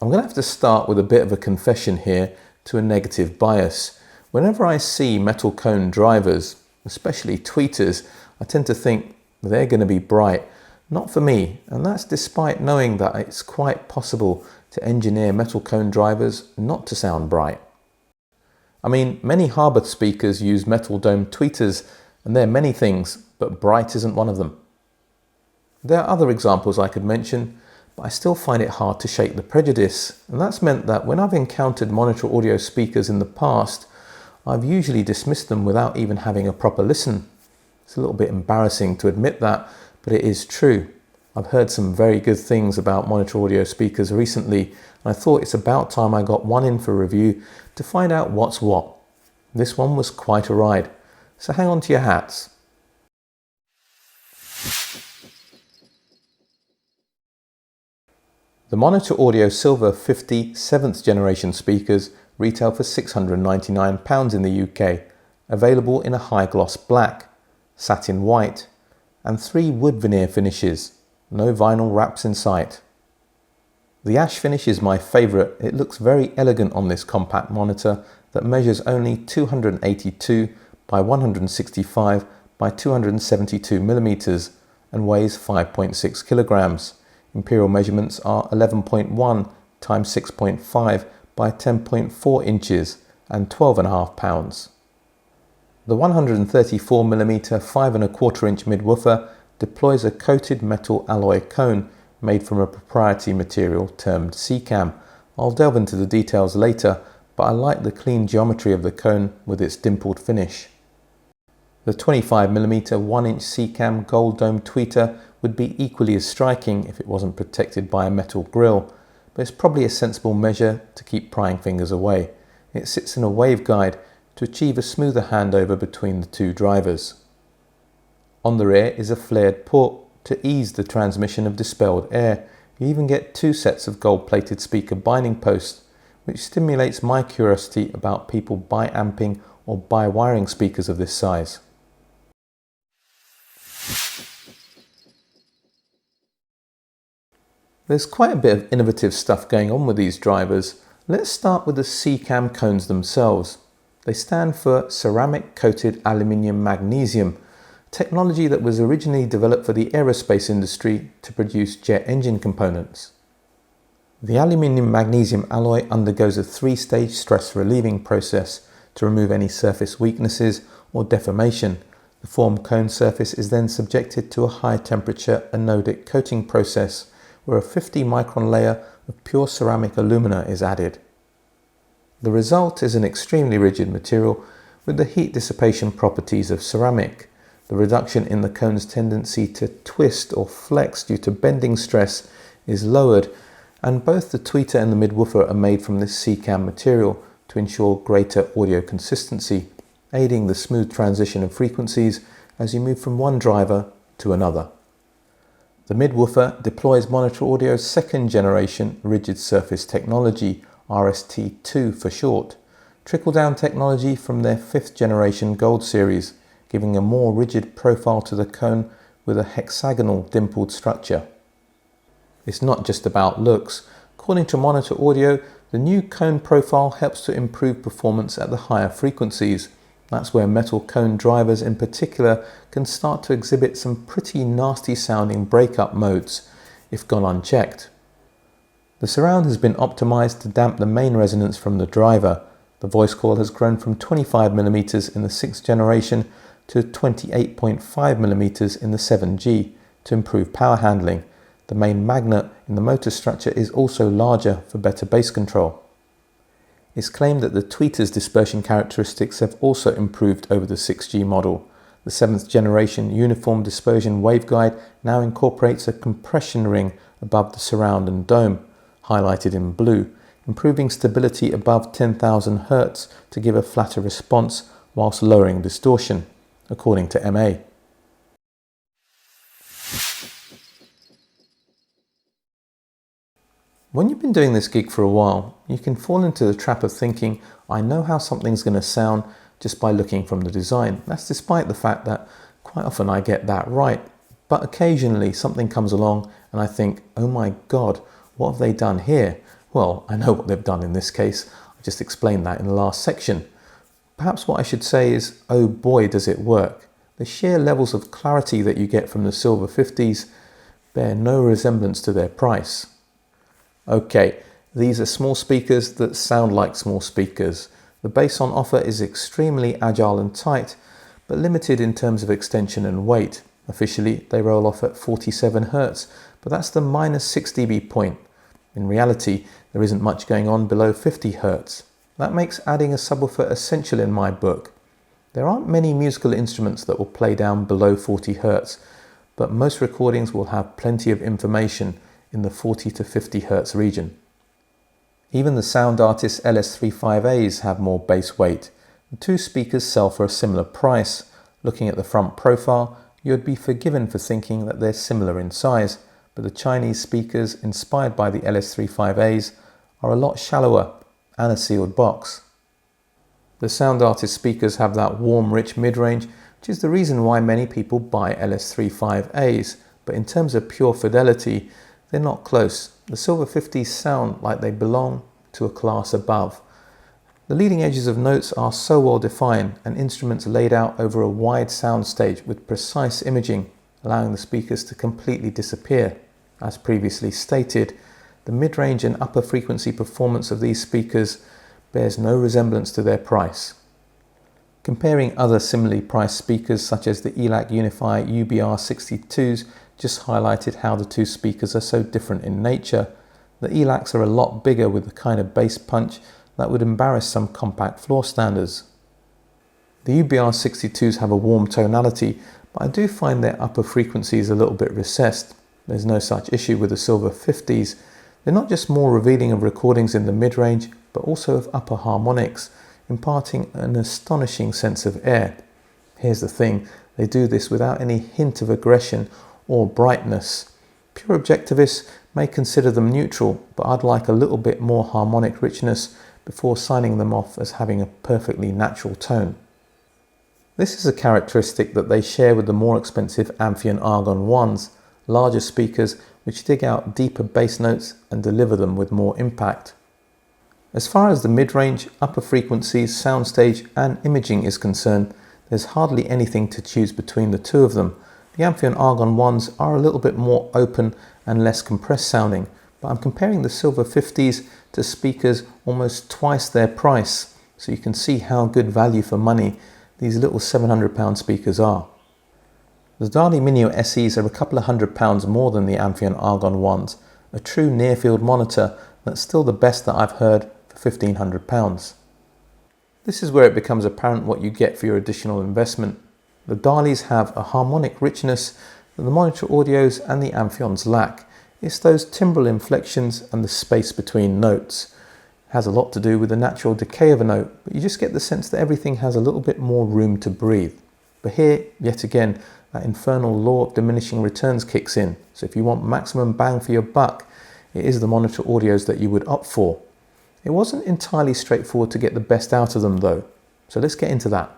I'm going to have to start with a bit of a confession here to a negative bias. Whenever I see metal cone drivers, especially tweeters, I tend to think they're going to be bright. Not for me, and that's despite knowing that it's quite possible to engineer metal cone drivers not to sound bright. I mean, many harbour speakers use metal dome tweeters, and they're many things, but bright isn't one of them. There are other examples I could mention, but I still find it hard to shake the prejudice, and that's meant that when I've encountered monitor audio speakers in the past, I've usually dismissed them without even having a proper listen. It's a little bit embarrassing to admit that, but it is true. I've heard some very good things about monitor audio speakers recently, and I thought it's about time I got one in for review to find out what's what. This one was quite a ride, so hang on to your hats. The Monitor Audio Silver 50 7th generation speakers retail for £699 in the UK, available in a high gloss black, satin white, and 3 wood veneer finishes. No vinyl wraps in sight. The ash finish is my favourite. It looks very elegant on this compact monitor that measures only 282 by 165 by 272 millimeters and weighs 5.6 kilograms. Imperial measurements are 11.1 times 6.5 by 10.4 inches and 12.5 pounds. The 134mm 5¼ midwoofer deploys a coated metal alloy cone made from a proprietary material termed CCAM. I'll delve into the details later, but I like the clean geometry of the cone with its dimpled finish. The 25mm 1-inch CCAM gold dome tweeter would be equally as striking if it wasn't protected by a metal grille, but it's probably a sensible measure to keep prying fingers away. It sits in a waveguide to achieve a smoother handover between the two drivers. On the rear is a flared port to ease the transmission of dispelled air. You even get 2 sets of gold-plated speaker binding posts, which stimulates my curiosity about people bi-amping or bi-wiring speakers of this size. There's quite a bit of innovative stuff going on with these drivers. Let's start with the CCAM cones themselves. They stand for Ceramic Coated Aluminium Magnesium, technology that was originally developed for the aerospace industry to produce jet engine components. The aluminium magnesium alloy undergoes a 3-stage stress relieving process to remove any surface weaknesses or deformation. The formed cone surface is then subjected to a high temperature anodic coating process where a 50 micron layer of pure ceramic alumina is added. The result is an extremely rigid material with the heat dissipation properties of ceramic. The reduction in the cone's tendency to twist or flex due to bending stress is lowered, and both the tweeter and the midwoofer are made from this CCAM material to ensure greater audio consistency, aiding the smooth transition of frequencies as you move from one driver to another. The midwoofer deploys Monitor Audio's 2nd generation rigid surface technology, RST2 for short, trickle-down technology from their 5th generation Gold series, giving a more rigid profile to the cone with a hexagonal dimpled structure. It's not just about looks. According to Monitor Audio, the new cone profile helps to improve performance at the higher frequencies. That's where metal cone drivers in particular can start to exhibit some pretty nasty sounding breakup modes if gone unchecked. The surround has been optimized to damp the main resonance from the driver. The voice coil has grown from 25mm in the 6th generation to 28.5mm in the 7G to improve power handling. The main magnet in the motor structure is also larger for better bass control. It's claimed that the tweeter's dispersion characteristics have also improved over the 6G model. The 7th generation uniform dispersion waveguide now incorporates a compression ring above the surround and dome, highlighted in blue, improving stability above 10,000 Hz to give a flatter response whilst lowering distortion, according to MA. When you've been doing this gig for a while, you can fall into the trap of thinking, I know how something's going to sound just by looking from the design. That's despite the fact that quite often I get that right. But occasionally something comes along and I think, oh my God, what have they done here? Well, I know what they've done in this case. I just explained that in the last section. Perhaps what I should say is, oh boy, does it work. The sheer levels of clarity that you get from the Silver 50s bear no resemblance to their price. Okay, these are small speakers that sound like small speakers. The bass on offer is extremely agile and tight, but limited in terms of extension and weight. Officially, they roll off at 47 Hz, but that's the -6 dB point. In reality, there isn't much going on below 50 Hz. That makes adding a subwoofer essential in my book. There aren't many musical instruments that will play down below 40 Hz, but most recordings will have plenty of information in the 40 to 50 Hz region. Even the Sound Artist LS3 5As have more bass weight. The two speakers sell for a similar price. Looking at the front profile, you would be forgiven for thinking that they're similar in size, but the Chinese speakers inspired by the LS3 5As are a lot shallower and a sealed box. The Sound Artist speakers have that warm, rich mid-range, which is the reason why many people buy LS3 5As, but in terms of pure fidelity, they're not close. The Silver 50s sound like they belong to a class above. The leading edges of notes are so well defined and instruments laid out over a wide soundstage with precise imaging, allowing the speakers to completely disappear. As previously stated, the mid-range and upper frequency performance of these speakers bears no resemblance to their price. Comparing other similarly priced speakers such as the ELAC Uni-Fi UBR62s just highlighted how the two speakers are so different in nature. The ELACs are a lot bigger with the kind of bass punch that would embarrass some compact floor standards. The UBR62s have a warm tonality, but I do find their upper frequencies a little bit recessed. There's no such issue with the Silver 50s. They're not just more revealing of recordings in the mid-range, but also of upper harmonics, imparting an astonishing sense of air. Here's the thing, they do this without any hint of aggression or brightness. Pure objectivists may consider them neutral, but I'd like a little bit more harmonic richness before signing them off as having a perfectly natural tone. This is a characteristic that they share with the more expensive Amphion Argon 1s, larger speakers which dig out deeper bass notes and deliver them with more impact. As far as the mid-range, upper frequencies, soundstage and imaging is concerned, there's hardly anything to choose between the two of them. The Amphion Argon 1s are a little bit more open and less compressed sounding, but I'm comparing the Silver 50s to speakers almost twice their price, so you can see how good value for money these little £700 speakers are. The Dali Minio SEs are a couple of £100 more than the Amphion Argon 1s, a true near-field monitor that's still the best that I've heard for £1,500. This is where it becomes apparent what you get for your additional investment. The Dalis have a harmonic richness that the monitor audios and the Amphions lack. It's those timbral inflections and the space between notes. It has a lot to do with the natural decay of a note, but you just get the sense that everything has a little bit more room to breathe. But here, yet again, that infernal law of diminishing returns kicks in. So if you want maximum bang for your buck, it is the monitor audios that you would opt for. It wasn't entirely straightforward to get the best out of them though, so let's get into that.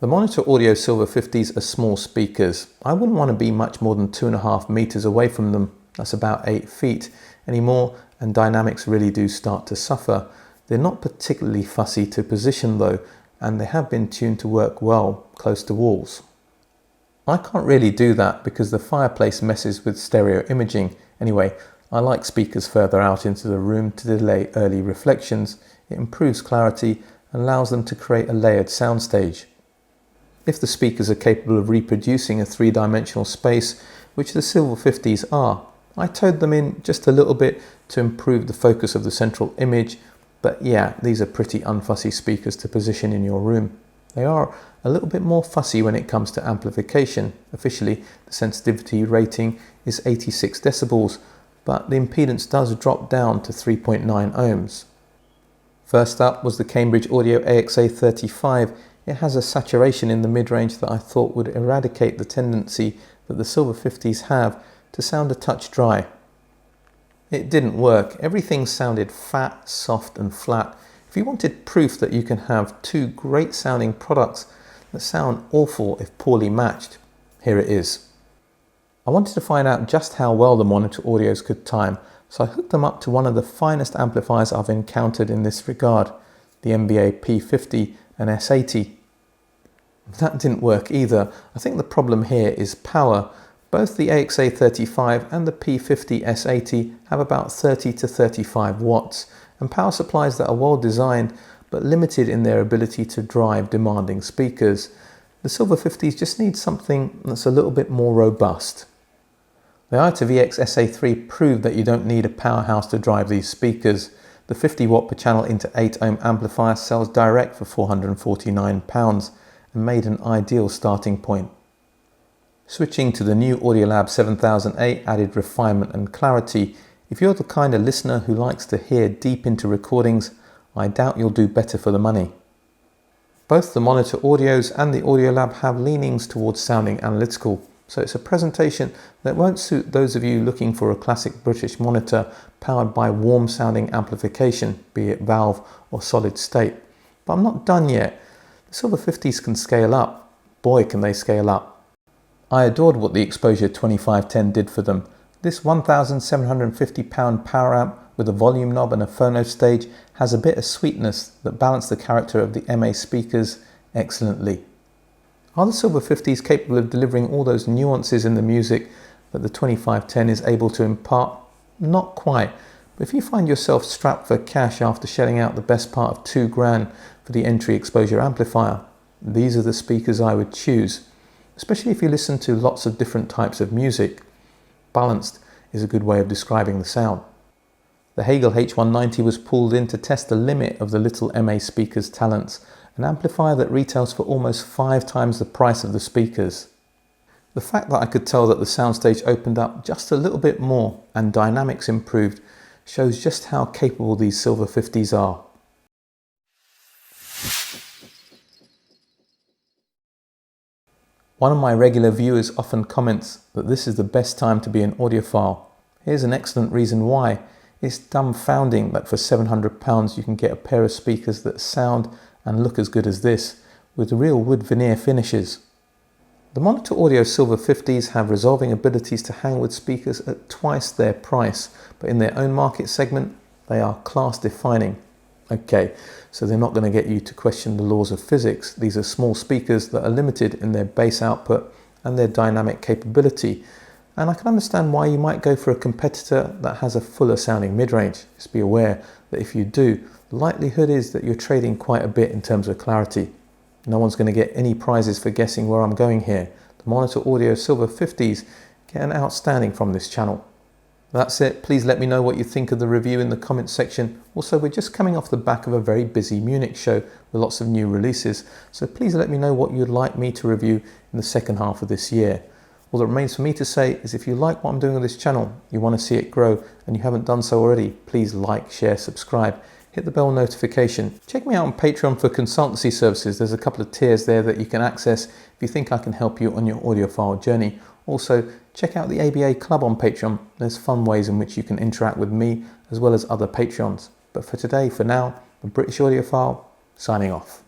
The Monitor Audio Silver 50s are small speakers. I wouldn't want to be much more than 2.5 meters away from them. That's about 8 feet anymore, and dynamics really do start to suffer. They're not particularly fussy to position though, and they have been tuned to work well close to walls. I can't really do that because the fireplace messes with stereo imaging. Anyway, I like speakers further out into the room to delay early reflections. It improves clarity and allows them to create a layered soundstage. If the speakers are capable of reproducing a three-dimensional space, which the Silver 50s are, I towed them in just a little bit to improve the focus of the central image, but yeah, these are pretty unfussy speakers to position in your room. They are a little bit more fussy when it comes to amplification. Officially, the sensitivity rating is 86 decibels, but the impedance does drop down to 3.9 ohms. First up was the Cambridge Audio AXA35. It has a saturation in the mid-range that I thought would eradicate the tendency that the Silver 50s have to sound a touch dry. It didn't work. Everything sounded fat, soft and flat. If you wanted proof that you can have two great sounding products that sound awful if poorly matched, here it is. I wanted to find out just how well the monitor audios could time, so I hooked them up to one of the finest amplifiers I've encountered in this regard, the MBA P50 and S80. That didn't work either. I think the problem here is power. Both the AXA35 and the P50 S80 have about 30 to 35 watts, and power supplies that are well designed but limited in their ability to drive demanding speakers. The Silver 50s just need something that's a little bit more robust. The i2VX SA3 proved that you don't need a powerhouse to drive these speakers. The 50 watt per channel into 8 ohm amplifier sells direct for £449 and made an ideal starting point. Switching to the new Audiolab 7000A added refinement and clarity. If you're the kind of listener who likes to hear deep into recordings, I doubt you'll do better for the money. Both the monitor audios and the Audiolab have leanings towards sounding analytical, so it's a presentation that won't suit those of you looking for a classic British monitor powered by warm sounding amplification, be it valve or solid state. But I'm not done yet. The Silver 50s can scale up. Boy, can they scale up. I adored what the Exposure 2510 did for them. This £1,750 power amp with a volume knob and a phono stage has a bit of sweetness that balanced the character of the MA speakers excellently. Are the Silver 50s capable of delivering all those nuances in the music that the 2510 is able to impart? Not quite, but if you find yourself strapped for cash after shelling out the best part of £2,000 for the entry exposure amplifier, these are the speakers I would choose, especially if you listen to lots of different types of music. Balanced is a good way of describing the sound. The Hagel H190 was pulled in to test the limit of the little MA speaker's talents, an amplifier that retails for almost 5 times the price of the speakers. The fact that I could tell that the soundstage opened up just a little bit more and dynamics improved shows just how capable these Silver 50s are. One of my regular viewers often comments that this is the best time to be an audiophile. Here's an excellent reason why. It's dumbfounding that for £700 you can get a pair of speakers that sound and look as good as this, with real wood veneer finishes. The Monitor Audio Silver 50s have resolving abilities to hang with speakers at twice their price, but in their own market segment, they are class defining. Okay, so they're not going to get you to question the laws of physics. These are small speakers that are limited in their bass output and their dynamic capability. And I can understand why you might go for a competitor that has a fuller sounding mid-range. Just be aware that if you do, the likelihood is that you're trading quite a bit in terms of clarity. No one's going to get any prizes for guessing where I'm going here. The Monitor Audio Silver 50s get an outstanding from this channel. That's it. Please let me know what you think of the review in the comments section. Also, we're just coming off the back of a very busy Munich show with lots of new releases, so please let me know what you'd like me to review in the second half of this year. All that remains for me to say is if you like what I'm doing with this channel, you want to see it grow, and you haven't done so already, please like, share, subscribe, hit the bell notification. Check me out on Patreon for consultancy services. There's a couple of tiers there that you can access if you think I can help you on your audiophile journey. Also, check out the ABA Club on Patreon. There's fun ways in which you can interact with me as well as other Patreons. But for today, for now, the British Audiophile, signing off.